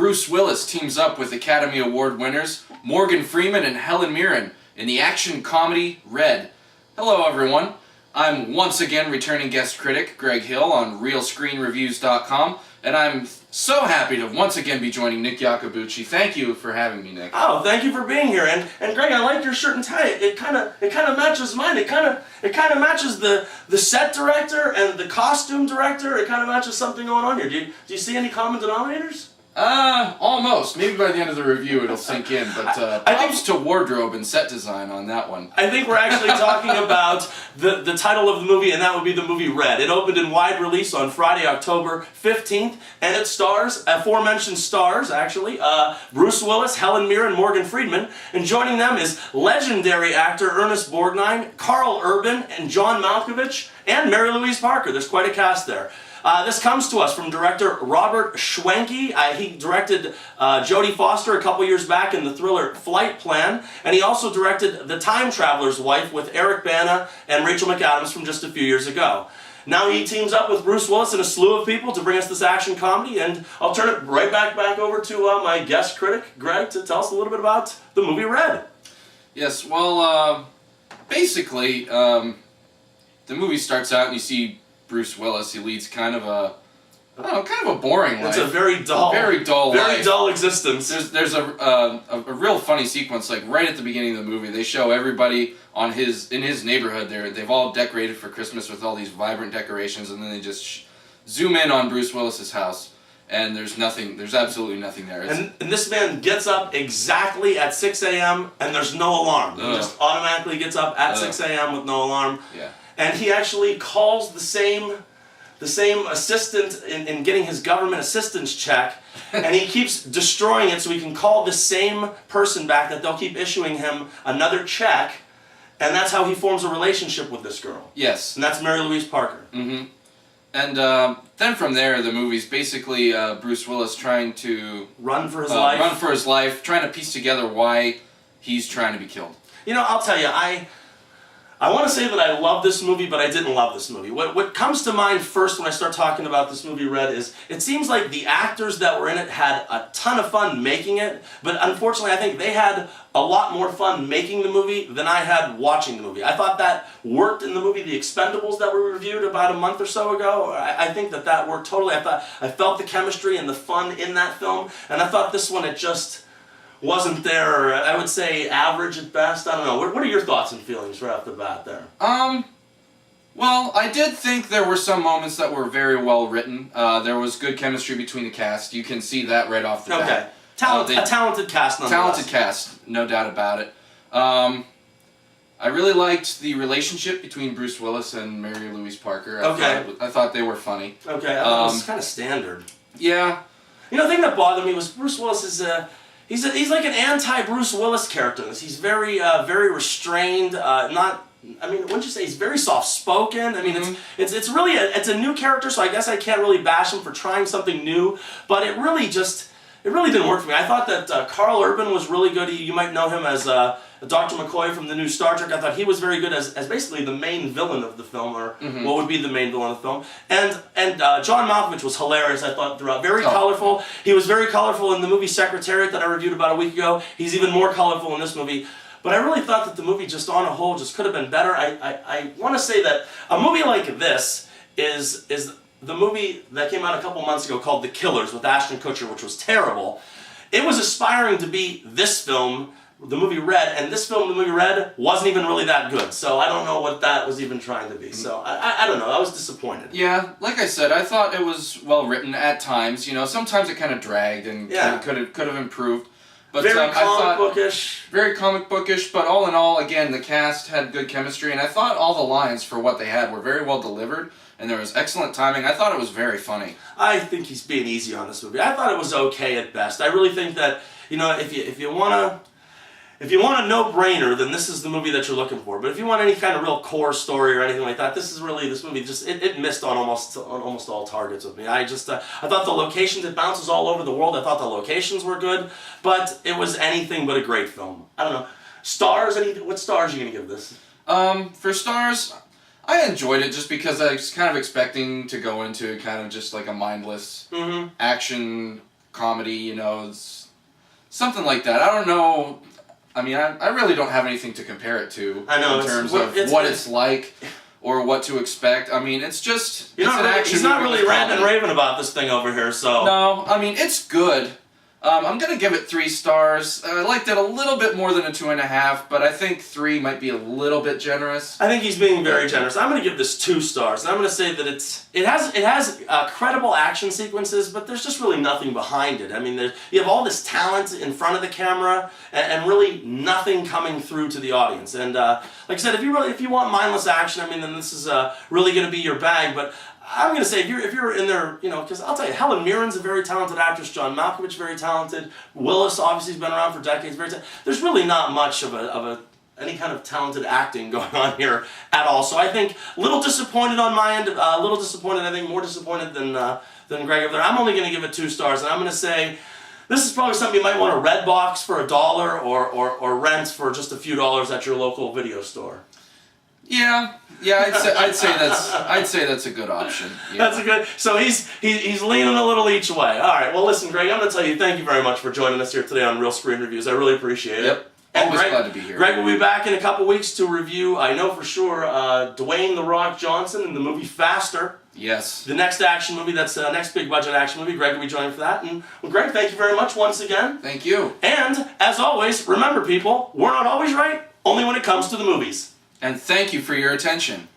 Bruce Willis teams up with Academy Award winners Morgan Freeman and Helen Mirren in the action comedy Red. Hello everyone, I'm once again returning guest critic Greg Hill on RealScreenReviews.com, and I'm so happy to once again be joining Nick Iacobucci. Thank you for having me, Nick. Oh, thank you for being here. And Greg, I like your shirt and tie. It kind of matches mine. It kind of matches the set director and the costume director. It kind of matches something going on here. Do you see any common denominators? Almost. Maybe by the end of the review it'll sink in, but props to wardrobe and set design on that one. I think we're actually talking about the title of the movie, and that would be the movie Red. It opened in wide release on Friday, October 15th, and it stars, aforementioned stars, actually, Bruce Willis, Helen Mirren, Morgan Freeman, and joining them is legendary actor Ernest Borgnine, Carl Urban, and John Malkovich, and Mary Louise Parker. There's quite a cast there. This comes to us from director Robert Schwenke. He directed Jodie Foster a couple years back in the thriller Flight Plan, and he also directed The Time Traveler's Wife with Eric Bana and Rachel McAdams from just a few years ago. Now he teams up with Bruce Willis and a slew of people to bring us this action comedy, and I'll turn it right back over to my guest critic, Greg, to tell us a little bit about the movie Red. Yes, well, basically, the movie starts out and you see Bruce Willis. He leads kind of a boring life. It's a very dull life. Dull existence. There's a real funny sequence, like right at the beginning of the movie. They show everybody in his neighborhood. They've all decorated for Christmas with all these vibrant decorations, and then they just zoom in on Bruce Willis's house, and there's nothing. There's absolutely nothing there. And this man gets up exactly at 6 a.m. and there's no alarm. He just automatically gets up at 6 a.m. with no alarm. Yeah. And he actually calls the same assistant in getting his government assistance check, and he keeps destroying it so he can call the same person back, that they'll keep issuing him another check, and that's how he forms a relationship with this girl. Yes. And that's Mary Louise Parker. Mm-hmm. And then from there, the movie's basically Bruce Willis trying to run for his life, trying to piece together why he's trying to be killed. You know, I'll tell you, I want to say that I love this movie, but I didn't love this movie. What comes to mind first when I start talking about this movie, Red, is it seems like the actors that were in it had a ton of fun making it, but unfortunately I think they had a lot more fun making the movie than I had watching the movie. I thought that worked in the movie The Expendables that we reviewed about a month or so ago. I think that worked totally. I felt the chemistry and the fun in that film, and I thought this one, it just wasn't there. I would say average at best. I don't know. What are your thoughts and feelings right off the bat there? Well, I did think there were some moments that were very well written. There was good chemistry between the cast. You can see that right off the bat. Okay. A talented cast, nonetheless. Talented cast, no doubt about it. I really liked the relationship between Bruce Willis and Mary Louise Parker. I thought they were funny. Okay, that was kind of standard. Yeah. You know, the thing that bothered me was Bruce Willis is he's like an anti-Bruce Willis character. He's very restrained. Wouldn't you say he's very soft-spoken? I mean, it's really a new character, so I guess I can't really bash him for trying something new. But it really didn't work for me. I thought that Carl Urban was really good. You might know him as Dr. McCoy from the new Star Trek. I thought he was very good as basically the main villain of the film, or what would be the main villain of the film. And John Malkovich was hilarious, I thought, throughout. Very colorful. He was very colorful in the movie Secretariat that I reviewed about a week ago. He's even more colorful in this movie. But I really thought that the movie, just on a whole, just could have been better. I want to say that a movie like this is the movie that came out a couple months ago called The Killers with Ashton Kutcher, which was terrible. It was aspiring to be this film, the movie Red, and this film, the movie Red, wasn't even really that good. So I don't know what that was even trying to be. So I don't know. I was disappointed. Yeah, like I said, I thought it was well written at times. You know, sometimes it kind of dragged and could have improved. But very comic bookish. Very comic bookish, but all in all, again, the cast had good chemistry, and I thought all the lines for what they had were very well delivered, and there was excellent timing. I thought it was very funny. I think he's being easy on this movie. I thought it was okay at best. I really think that, you know, if you want a no-brainer, then this is the movie that you're looking for. But if you want any kind of real core story or anything like that, this movie just it missed on almost all targets with me. I thought the locations, it bounces all over the world. I thought the locations were good, but it was anything but a great film. I don't know. Stars? What stars are you gonna give this? For stars, I enjoyed it just because I was kind of expecting to go into kind of just like a mindless action comedy, you know, it's something like that. I don't know. I mean, I really don't have anything to compare it to I know, in terms of what it's like or what to expect. I mean, it's just it's an action he's not movie really with ranting and comedy. raving about this thing over here, so... No, I mean, it's good. I'm going to give it 3 stars. I liked it a little bit more than a 2.5, but I think 3 might be a little bit generous. I think he's being very generous. I'm going to give this 2 stars. And I'm going to say that it has credible action sequences, but there's just really nothing behind it. I mean, you have all this talent in front of the camera, and really nothing coming through to the audience. And like I said, if you want mindless action, I mean, then this is really going to be your bag. But I'm going to say, if you're in there, you know, because I'll tell you, Helen Mirren's a very talented actress, John Malkovich, very talented, Willis obviously has been around for decades, very talented. There's really not much of any kind of talented acting going on here at all. So I think a little disappointed on my end, a little disappointed, I think more disappointed than Greg over there. I'm only going to give it 2 stars, and I'm going to say, this is probably something you might want to red box for $1 or rent for just a few dollars at your local video store. Yeah, I'd say that's a good option. Yeah. That's a good. So he's leaning a little each way. All right. Well, listen, Greg, I'm going to tell you, thank you very much for joining us here today on Real Screen Reviews. I really appreciate it. Yep. And Always Greg, glad to be here. Greg will be back in a couple weeks to review, I know for sure, Dwayne "The Rock" Johnson in the movie Faster. Yes. The next action movie, that's the next big budget action movie. Greg will be joining for that. And well, Greg, thank you very much once again. Thank you. And as always, remember, people, we're not always right, only when it comes to the movies. And thank you for your attention.